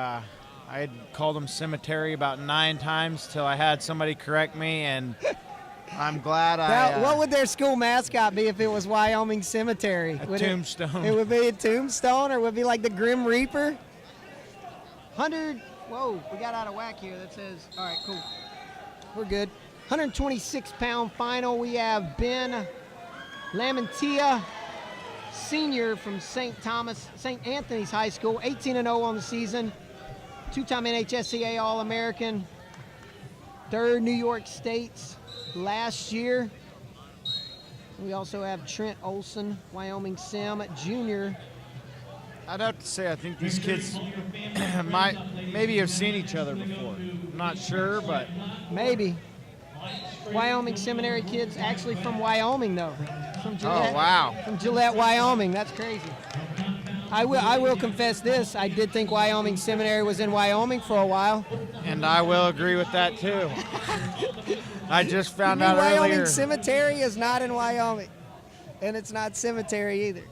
I had called them cemetery about 9 times till I had somebody correct me, and I'm glad Now, what would their school mascot be if it was Wyoming Cemetery? A tombstone. It would be a tombstone, or would it be like the Grim Reaper? 100. Whoa, we got out of whack here. That says, all right, cool. We're good. 126-pound final. We have Ben Lamantia, senior from St. Anthony's High School, 18-0 on the season, 2-time NHSCA All-American, 3rd New York States last year. We also have Trent Olson, Wyoming Sim, junior. I'd have to say I think these kids maybe have seen each other before. I'm not sure, but maybe. Wyoming Seminary kids actually from Wyoming, though. From Gillette, oh, wow. From Gillette, Wyoming. That's crazy. I will confess this. I did think Wyoming Seminary was in Wyoming for a while. And I will agree with that, too. I just found out earlier. Wyoming Cemetery is not in Wyoming. And it's not cemetery either.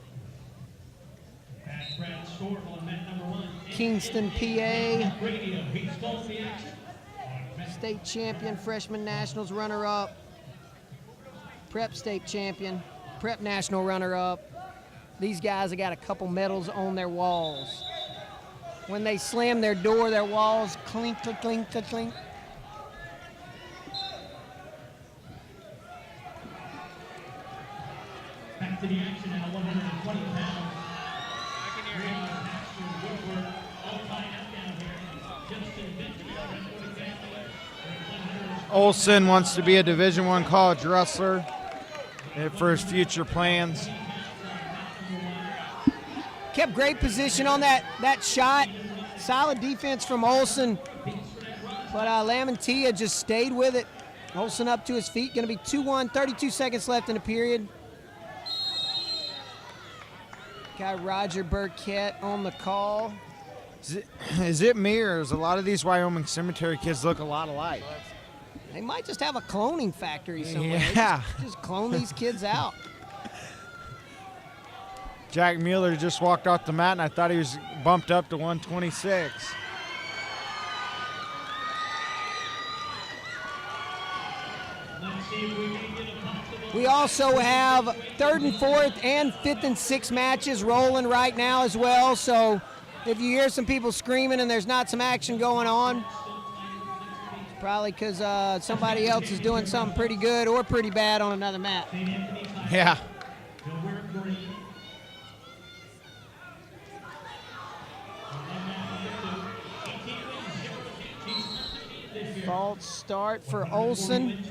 Kingston, PA. State champion, freshman nationals runner-up. Prep state champion, prep national runner-up. These guys have got a couple medals on their walls. When they slam their door, their walls clink, clink, clink, clink, clink. Back to the action now, 120 pounds. Olson wants to be a Division I college wrestler for his future plans. Kept great position on that shot. Solid defense from Olson. But Lamantia just stayed with it. Olson up to his feet. Going to be 2-1, 32 seconds left in the period. Got Roger Burkett on the call. Is it me, or does a lot of these Wyoming Cemetery kids look a lot alike? They might just have a cloning factory somewhere. Yeah. Just clone these kids out. Jack Mueller just walked off the mat, and I thought he was bumped up to 126. We also have 3rd and 4th and 5th and 6th matches rolling right now as well. So if you hear some people screaming and there's not some action going on, it's probably because somebody else is doing something pretty good or pretty bad on another mat. Yeah. False start for Olson.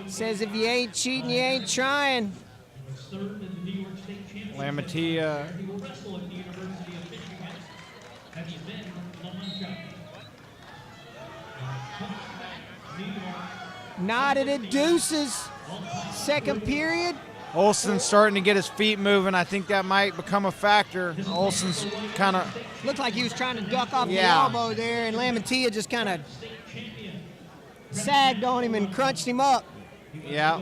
Says if you ain't cheating, you ain't trying. Lamantia. Knotted at deuces. Second period. Olson's starting to get his feet moving. I think that might become a factor. Olson's kind of... Looked like he was trying to duck off the elbow there, and Lamantia just kind of sagged on him and crunched him up. Yeah.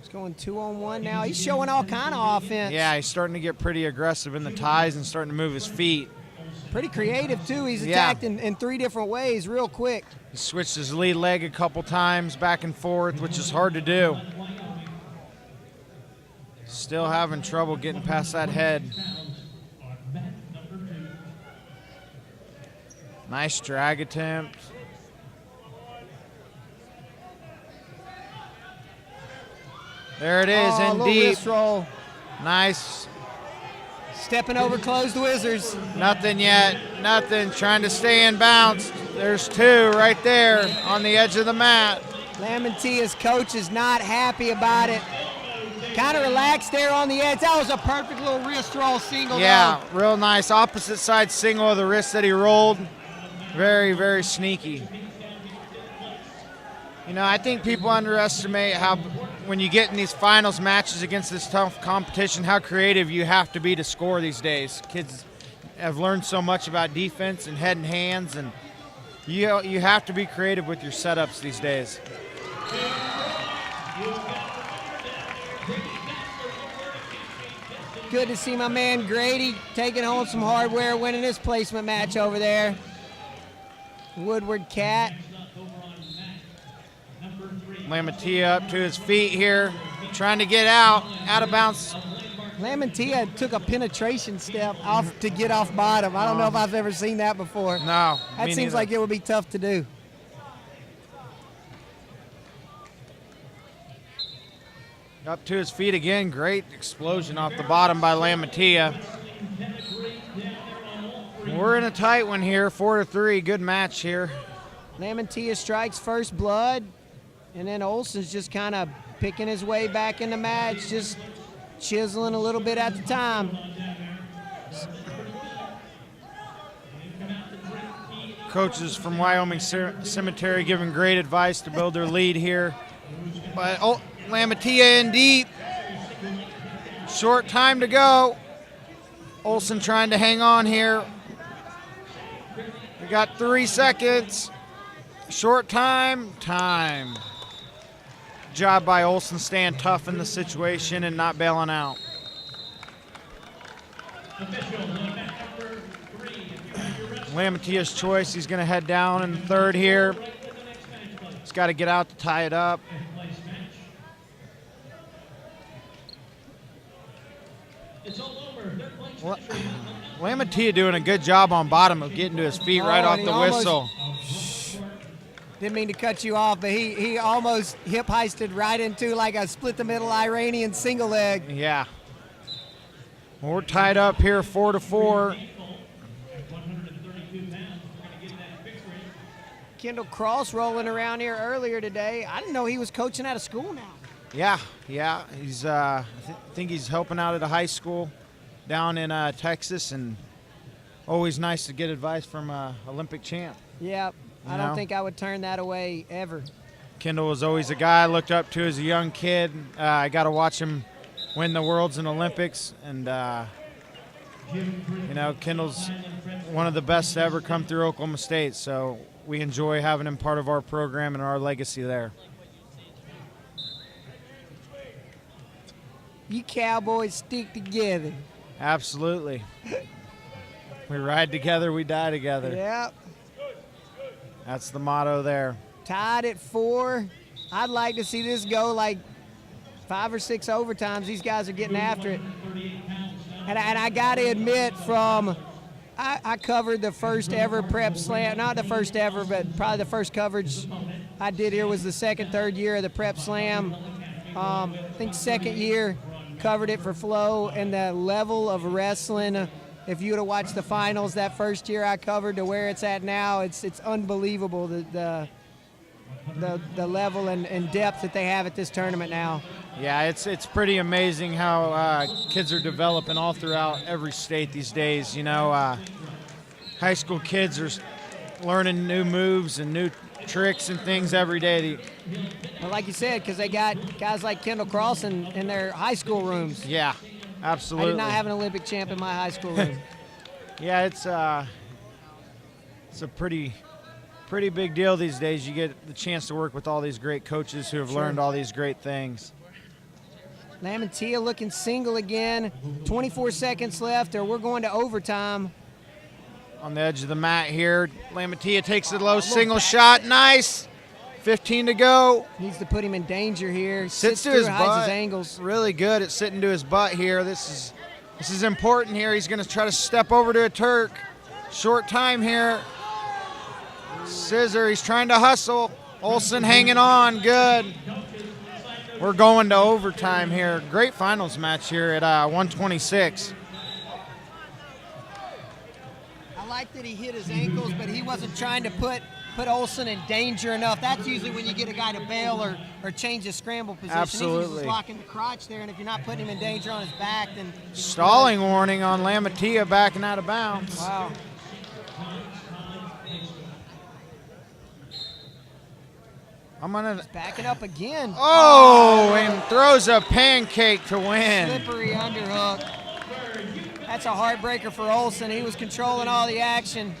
He's going 2-on-1 now. He's showing all kind of offense. Yeah, he's starting to get pretty aggressive in the ties and starting to move his feet. Pretty creative, too. He's attacked in 3 different ways real quick. He switched his lead leg a couple times back and forth, which is hard to do. Still having trouble getting past that head. Nice drag attempt. There it is, in deep. Wrist roll. Nice. Stepping over closed whizzers. Nothing yet, nothing. Trying to stay in bounce. There's 2 right there on the edge of the mat. Lamantia's coach is not happy about it. Kind of relaxed there on the edge. That was a perfect little wrist roll single. Yeah, real nice. Opposite side single of the wrist that he rolled. Very, very sneaky. You know, I think people underestimate how, when you get in these finals matches against this tough competition, how creative you have to be to score these days. Kids have learned so much about defense and head and hands, and you have to be creative with your setups these days. good to see my man Grady taking home some hardware, winning his placement match over there. Woodward Cat. Lamatia up to his feet here, trying to get out of bounds. Lamantia took a penetration step off to get off bottom. I don't know if I've ever seen that before. No, that me seems neither. like it would be tough to do. Up to his feet again. Great explosion off the bottom by Lamatia. We're in a tight one here, 4-3. Good match here. Lamantia strikes first blood, and then Olson's just kind of picking his way back in the match, just chiseling a little bit at the time. Coaches from Wyoming Cemetery giving great advice to build their lead here. But Lamatia in deep. Short time to go. Olson trying to hang on here. We got 3 seconds. Short time. Job by Olson staying tough in the situation and not bailing out. Lamatia's choice. He's going to head down in the third here. He's got to get out to tie it up. Lamatia doing a good job on bottom of getting to his feet right off the whistle. Didn't mean to cut you off, but he almost hip heisted right into like a split the middle Iranian single leg. Yeah. Well, we're tied up here 4-4. Kendall Cross rolling around here earlier today. I didn't know he was coaching out of school now. Yeah. He's I think he's helping out at a high school down in Texas, and always nice to get advice from an Olympic champ. Yeah, I don't think I would turn that away ever. Kendall was always a guy I looked up to as a young kid. I got to watch him win the Worlds and Olympics, and Kendall's one of the best to ever come through Oklahoma State, so we enjoy having him part of our program and our legacy there. You Cowboys stick together. Absolutely. We ride together, we die together. Yep. That's the motto there. Tied at 4. I'd like to see this go like 5 or 6 overtimes. These guys are getting after it. And I got to admit, I covered the first ever prep slam, not the first ever, but probably the first coverage I did here was the second, third year of the prep slam. I think second year covered it for Flo, and the level of wrestling, if you would have watched the finals that first year I covered to where it's at now, it's unbelievable the level and depth that they have at this tournament now. Yeah, it's pretty amazing how kids are developing all throughout every state these days. High school kids are learning new moves and new tricks and things every day. Well, like you said, because they got guys like Kendall Cross in their high school rooms. Yeah, absolutely. I did not have an Olympic champ in my high school room. Yeah, it's a pretty big deal these days. You get the chance to work with all these great coaches who have learned all these great things. Lamatia looking single again. 24 seconds left, or we're going to overtime. On the edge of the mat here, Lamatia takes a low single shot. Nice. 15 to go. Needs to put him in danger here. Sits to his hides butt. his angles. Really good at sitting to his butt here. This is important here. He's going to try to step over to a Turk. Short time here. Scissor, he's trying to hustle. Olson hanging on, good. We're going to overtime here. Great finals match here at 126. I like that he hit his ankles, but he wasn't trying to put Olson in danger enough. That's usually when you get a guy to bail or change his scramble position. Absolutely. He's just locking the crotch there, and if you're not putting him in danger on his back, then... Stalling warning on Lamatia backing out of bounds. Wow. He's backing up again. Oh, and throws a pancake to win. Slippery underhook. That's a heartbreaker for Olson. He was controlling all the action.